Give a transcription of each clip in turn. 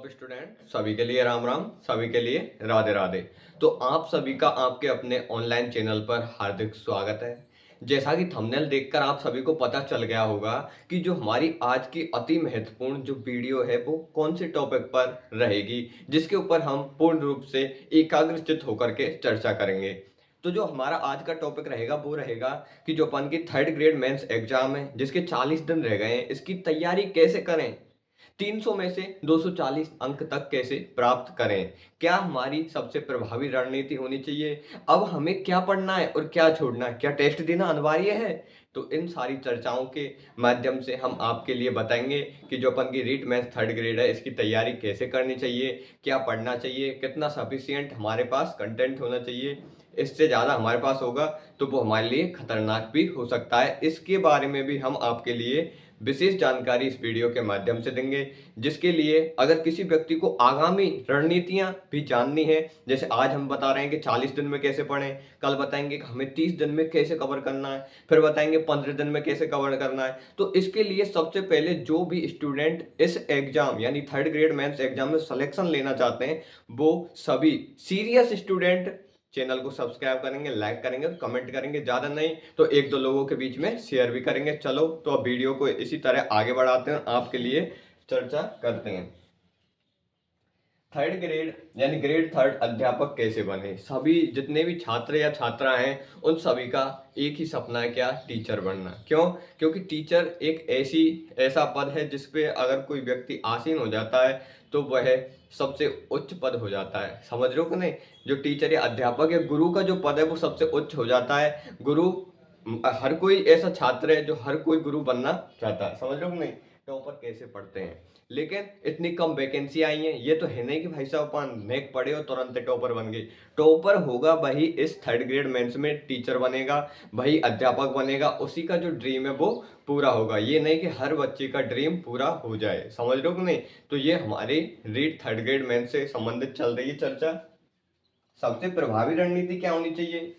Top student सभी के लिए राम राम, सभी के लिए राधे राधे। तो आप सभी का आपके अपने ऑनलाइन चैनल पर हार्दिक स्वागत है। जैसा कि थंबनेल देखकर आप सभी को पता चल गया होगा कि जो हमारी आज की अति महत्वपूर्ण जो वीडियो है वो कौन से टॉपिक पर रहेगी, जिसके ऊपर हम पूर्ण रूप से एकाग्रचित होकर के चर्चा करेंगे। तो जो हमारा आज का टॉपिक रहेगा वो रहेगा कि जो अपन की थर्ड ग्रेड मेंस एग्जाम है, जिसके 40 दिन रह गए हैं, इसकी तैयारी कैसे करें, 300 में से 240 अंक तक कैसे प्राप्त करें, क्या हमारी सबसे प्रभावी रणनीति होनी चाहिए, अब हमें क्या पढ़ना है और क्या छोड़ना है, क्या टेस्ट देना अनिवार्य है। तो इन सारी चर्चाओं के माध्यम से हम आपके लिए बताएंगे कि जो अपन की रीट मैथ्स थर्ड ग्रेड है, इसकी तैयारी कैसे करनी चाहिए, क्या पढ़ना चाहिए, कितना सफिशिएंट हमारे पास कंटेंट होना चाहिए। इससे ज़्यादा हमारे पास होगा तो वो हमारे लिए खतरनाक भी हो सकता है। इसके बारे में भी हम आपके लिए विशेष जानकारी इस वीडियो के माध्यम से देंगे, जिसके लिए अगर किसी व्यक्ति को आगामी रणनीतियां भी जाननी है, जैसे आज हम बता रहे हैं कि 40 दिन में कैसे पढ़ें, कल बताएंगे कि हमें 30 दिन में कैसे कवर करना है, फिर बताएंगे 15 दिन में कैसे कवर करना है। तो इसके लिए सबसे पहले जो भी स्टूडेंट इस एग्जाम यानी थर्ड ग्रेड मेंस एग्जाम में सिलेक्शन लेना चाहते हैं, वो सभी सीरियस स्टूडेंट चैनल को सब्सक्राइब करेंगे, लाइक करेंगे और कमेंट करेंगे, ज़्यादा नहीं तो एक दो लोगों के बीच में शेयर भी करेंगे। चलो तो अब वीडियो को इसी तरह आगे बढ़ाते हैं, आपके लिए चर्चा करते हैं। थर्ड ग्रेड यानी ग्रेड थर्ड अध्यापक कैसे बने। सभी जितने भी छात्र या छात्रा हैं उन सभी का एक ही सपना है, क्या, टीचर बनना। क्यों? क्योंकि टीचर एक ऐसा पद है जिसपे अगर कोई व्यक्ति आसीन हो जाता है तो वह सबसे उच्च पद हो जाता है। समझ रहे हो कि नहीं? जो टीचर या अध्यापक या गुरु का जो पद है वो सबसे उच्च हो जाता है। गुरु हर कोई ऐसा छात्र है जो हर कोई गुरु बनना चाहता है। समझ रहे हो कि नहीं? टॉपर कैसे पढ़ते हैं, लेकिन इतनी कम वैकेंसी आई है, ये तो है नहीं कि भाई साहब अपन नेक पढ़े और तुरंत टॉपर बन गए। टॉपर होगा वही इस थर्ड ग्रेड मेंस में टीचर बनेगा, वही अध्यापक बनेगा, उसी का जो ड्रीम है वो पूरा होगा। ये नहीं कि हर बच्चे का ड्रीम पूरा हो जाए। समझ रहे हो कि नहीं? तो ये हमारी रीट थर्ड ग्रेड मेंस से संबंधित चल रही है चर्चा। सबसे प्रभावी रणनीति क्या होनी चाहिए,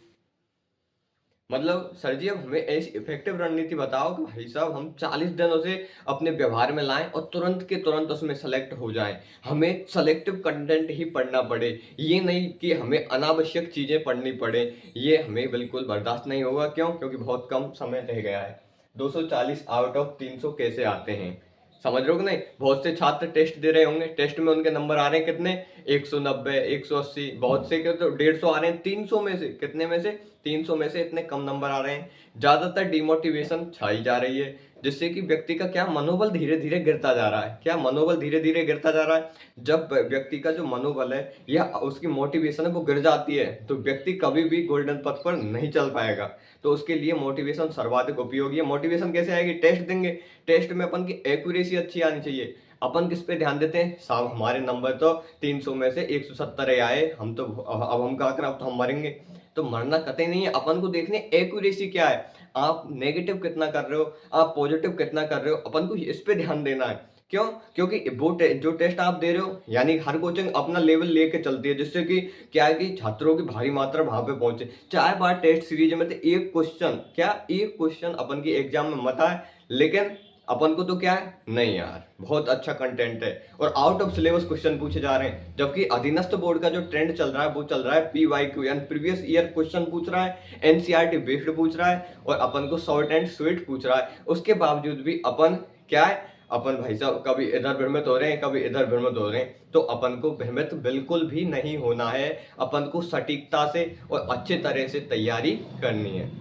मतलब सर जी अब हमें ऐसी इफेक्टिव रणनीति बताओ कि भाई साहब हम 40 दिनों से अपने व्यवहार में लाएं और तुरंत के तुरंत उसमें सेलेक्ट हो जाएं। हमें सेलेक्टिव कंटेंट ही पढ़ना पड़े, ये नहीं कि हमें अनावश्यक चीज़ें पढ़नी पड़े। ये हमें बिल्कुल बर्दाश्त नहीं होगा। क्यों? क्योंकि बहुत कम समय रह गया है। 240 आउट ऑफ 300 कैसे आते हैं, समझ रहे हो कि नहीं? बहुत से छात्र टेस्ट दे रहे होंगे, टेस्ट में उनके नंबर आ रहे हैं कितने, 190, 180, बहुत से के तो 150 आ रहे हैं। 300 में से कितने में से, 300 में से इतने कम नंबर आ रहे हैं। ज्यादातर डिमोटिवेशन छाई जा रही है, जिससे कि व्यक्ति का क्या मनोबल धीरे धीरे गिरता जा रहा है। क्या मनोबल धीरे धीरे गिरता जा रहा है? जब व्यक्ति का जो मनोबल है या उसकी मोटिवेशन है वो गिर जाती है तो व्यक्ति कभी भी गोल्डन पथ पर नहीं चल पाएगा। तो उसके लिए मोटिवेशन सर्वाधिक उपयोगी है। मोटिवेशन कैसे आएगी? टेस्ट देंगे, टेस्ट में अपन की एक्यूरेसी अच्छी आनी चाहिए। अपन किस पे ध्यान देते हैं साहब, हमारे नंबर तो 300 में से 170 आए, हम तो अब हम क्या करें, अब तो हम मरेंगे। तो मरना कतई नहीं है, अपन को देखने एक्यूरेसी क्या है, आप नेगेटिव कितना कर रहे हो, आप पॉजिटिव कितना कर रहे हो, अपन को इस पे ध्यान देना है। क्यों? क्योंकि वो जो टेस्ट आप दे रहे हो, यानी हर कोचिंग अपना लेवल लेके चलती है, जिससे कि क्या है कि छात्रों की भारी मात्रा वहां पे पहुंचे। 4 बार टेस्ट सीरीज में तो एक क्वेश्चन, क्या एक क्वेश्चन अपन की एग्जाम में मत आए, लेकिन अपन को तो क्या है, नहीं यार बहुत अच्छा कंटेंट है और आउट ऑफ सिलेबस क्वेश्चन पूछे जा रहे हैं। जबकि अधीनस्थ बोर्ड का जो ट्रेंड चल रहा है वो चल रहा है PYQ यानी प्रीवियस ईयर क्वेश्चन पूछ रहा है, NCERT बेस्ड पूछ रहा है और अपन को शॉर्ट एंड स्वीट पूछ रहा है। उसके बावजूद भी अपन क्या है, अपन भाई साहब कभी इधर भ्रमित हो रहे हैं, कभी इधर भ्रमित हो रहे हैं। तो अपन को भ्रमित बिल्कुल भी नहीं होना है, अपन को सटीकता से और अच्छे तरह से तैयारी करनी है।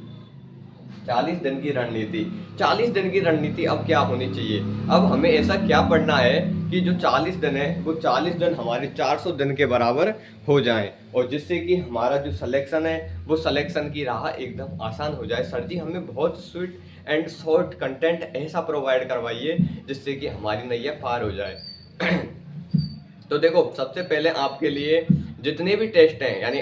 40 दिन की रणनीति, 40 दिन की रणनीति अब क्या होनी चाहिए। अब हमें ऐसा क्या पढ़ना है कि जो 40 दिन है वो 40 दिन हमारे 400 दिन के बराबर हो जाएं और जिससे कि हमारा जो सिलेक्शन है वो सिलेक्शन की राह एकदम आसान हो जाए। सर जी हमें बहुत स्वीट एंड शॉर्ट कंटेंट ऐसा प्रोवाइड करवाइए जिससे कि हमारी नैया पार हो जाए। तो देखो सबसे पहले आपके लिए जितने भी टेस्ट हैं, यानी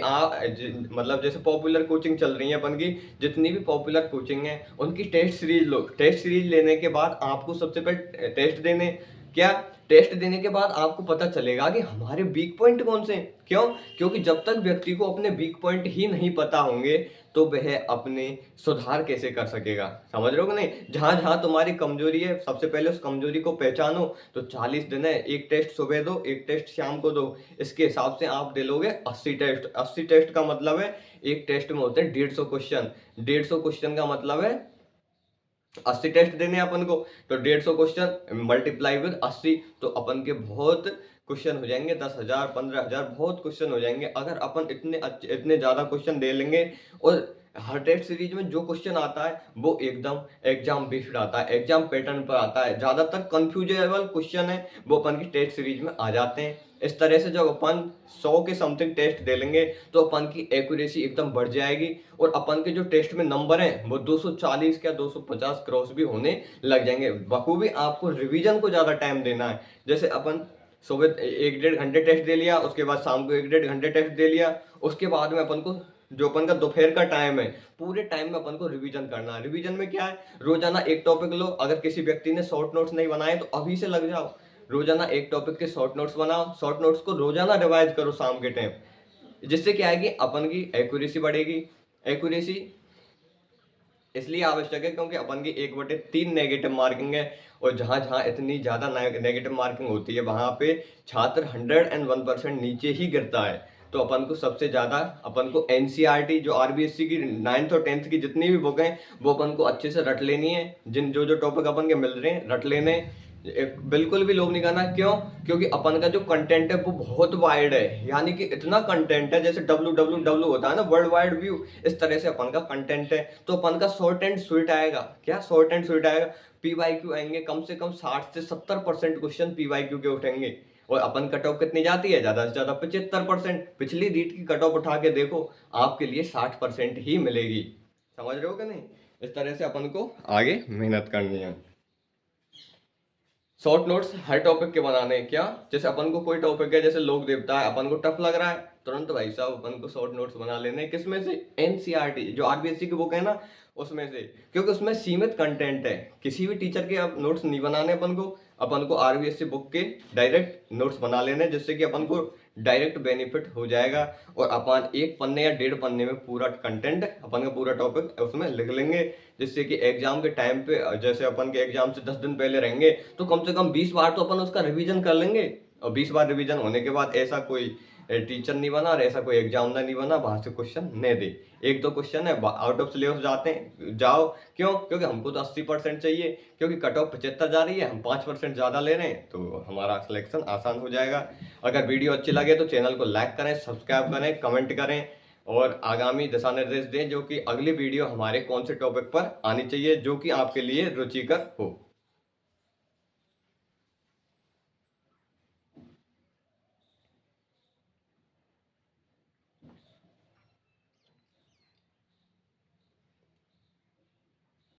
मतलब जैसे पॉपुलर कोचिंग चल रही है अपन की, जितनी भी पॉपुलर कोचिंग है उनकी टेस्ट सीरीज लो। टेस्ट सीरीज लेने के बाद आपको सबसे पहले टेस्ट देने, क्या टेस्ट देने के बाद आपको पता चलेगा कि हमारे वीक पॉइंट कौन से हैं। क्यों? क्योंकि जब तक व्यक्ति को अपने वीक पॉइंट ही नहीं पता होंगे तो वह अपने सुधार कैसे कर सकेगा। समझ रहे हो कि नहीं? जहां जहां तुम्हारी कमजोरी है सबसे पहले उस कमजोरी को पहचानो। तो 40 दिन है, एक टेस्ट सुबह दो, एक टेस्ट शाम को दो। इसके हिसाब से आप दे लोगे 80 टेस्ट। 80 टेस्ट का मतलब है एक टेस्ट में होते हैं 150 क्वेश्चन। 150 क्वेश्चन का मतलब है 80 टेस्ट देने हैं अपन को। तो 150 क्वेश्चन मल्टीप्लाई विद 80, तो अपन के बहुत क्वेश्चन हो जाएंगे, 10,000 15,000 बहुत क्वेश्चन हो जाएंगे अगर अपन इतने ज्यादा क्वेश्चन दे लेंगे। और हर टेस्ट सीरीज में जो क्वेश्चन आता है वो एकदम एग्जाम बेस्ड आता है, एग्जाम पैटर्न पर आता है। ज्यादातर कंफ्यूजेबल क्वेश्चन है वो अपन की टेस्ट सीरीज में आ जाते हैं। इस तरह से जब अपन 100 के समथिंग टेस्ट दे लेंगे तो अपन की एक्यूरेसी एकदम बढ़ जाएगी। और अपन के जो टेस्ट में नंबर हैं वो 240 या 250 क्रॉस भी होने लग जाएंगे। बखूबी आपको रिवीजन को ज्यादा टाइम देना है। जैसे अपन सुबह 1-1.5 घंटे टेस्ट दे लिया, उसके बाद शाम को 1-1.5 घंटे टेस्ट दे लिया, उसके बाद में अपन को जो अपन का दोपहर का टाइम है पूरे टाइम में अपन को रिवीजन करना है। रिवीजन में क्या है, रोजाना एक टॉपिक लो। अगर किसी व्यक्ति ने शॉर्ट नोट्स नहीं बनाए तो अभी से लग जाओ, रोजाना एक टॉपिक के शॉर्ट नोट्स बनाओ। शॉर्ट नोट्स को रोजाना रिवाइज करो शाम के टाइम, जिससे क्या है कि अपन की एक्यूरेसी बढ़ेगी। एक्यूरेसी इसलिए आवश्यक है क्योंकि अपन की 1/3 नेगेटिव मार्किंग है। और जहां जहां इतनी ज्यादा नेगेटिव मार्किंग होती है वहां पे छात्र 101% नीचे ही गिरता है। तो अपन को सबसे ज्यादा अपन को एनसीईआरटी जो आरबीएससी की 9th और 10th की जितनी भी बुक हैं वो अपन को अच्छे से रट लेनी है। जिन जो जो टॉपिक अपन के मिल रहे हैं रट लेने, बिल्कुल भी लोग नहीं करना। क्यों? क्योंकि अपन का जो कंटेंट है वो बहुत वाइड है, यानी कि इतना कंटेंट है जैसे www होता है ना, वर्ल्ड वाइड व्यू, इस तरह से अपन का कंटेंट है। तो अपन का शॉर्ट एंड स्वीट आएगा। क्या शॉर्ट एंड स्वीट आएगा? पीवाईक्यू आएंगे, कम से कम 60 से 70% क्वेश्चन पीवाईक्यू के उठेंगे। और अपन कट ऑफ कितनी जाती है? ज्यादा से ज्यादा 75%। पिछली रीट की कट ऑफ उठा के देखो, आपके लिए 60% ही मिलेगी। समझ रहे हो कि नहीं? इस तरह से अपन को आगे मेहनत करनी है। शॉर्ट नोट्स हर टॉपिक के बनाने हैं। क्या? जैसे अपन को कोई टॉपिक है, जैसे लोक देवता है, अपन को टफ लग रहा है, तुरंत भाई साहब अपन को शॉर्ट नोट्स बना लेने। किसमें से? एनसीईआरटी जो आरबीएससी की बुक है ना उसमें से, क्योंकि उसमें सीमित कंटेंट है। किसी भी टीचर के अब नोट्स नहीं बनाने अपन को आरबीएससी बुक के डायरेक्ट नोट्स बना लेने, जिससे कि अपन को डायरेक्ट बेनिफिट हो जाएगा। और अपन एक पन्ने या 1.5 पन्ने में पूरा कंटेंट अपन का पूरा टॉपिक उसमें लिख लेंगे, जिससे कि एग्जाम के टाइम पे जैसे अपन के एग्जाम से 10 दिन पहले रहेंगे तो कम से कम 20 बार तो अपन उसका रिवीजन कर लेंगे। और 20 बार रिवीजन होने के बाद ऐसा कोई टीचर नहीं बना और ऐसा कोई एग्जामिनर नहीं बना वहां से क्वेश्चन नहीं दे। 1-2 क्वेश्चन है आउट ऑफ सिलेबस जाते हैं, जाओ। क्यों? क्योंकि हमको तो 80% चाहिए, क्योंकि कट ऑफ 75 जा रही है, हम 5% ज्यादा ले रहे हैं तो हमारा सिलेक्शन आसान हो जाएगा। अगर वीडियो अच्छी लगे तो चैनल को लाइक करें, सब्सक्राइब करें, कमेंट करें और आगामी दिशा निर्देश दें जो कि अगली वीडियो हमारे कौन से टॉपिक पर आनी चाहिए जो कि आपके लिए रुचिकर हो।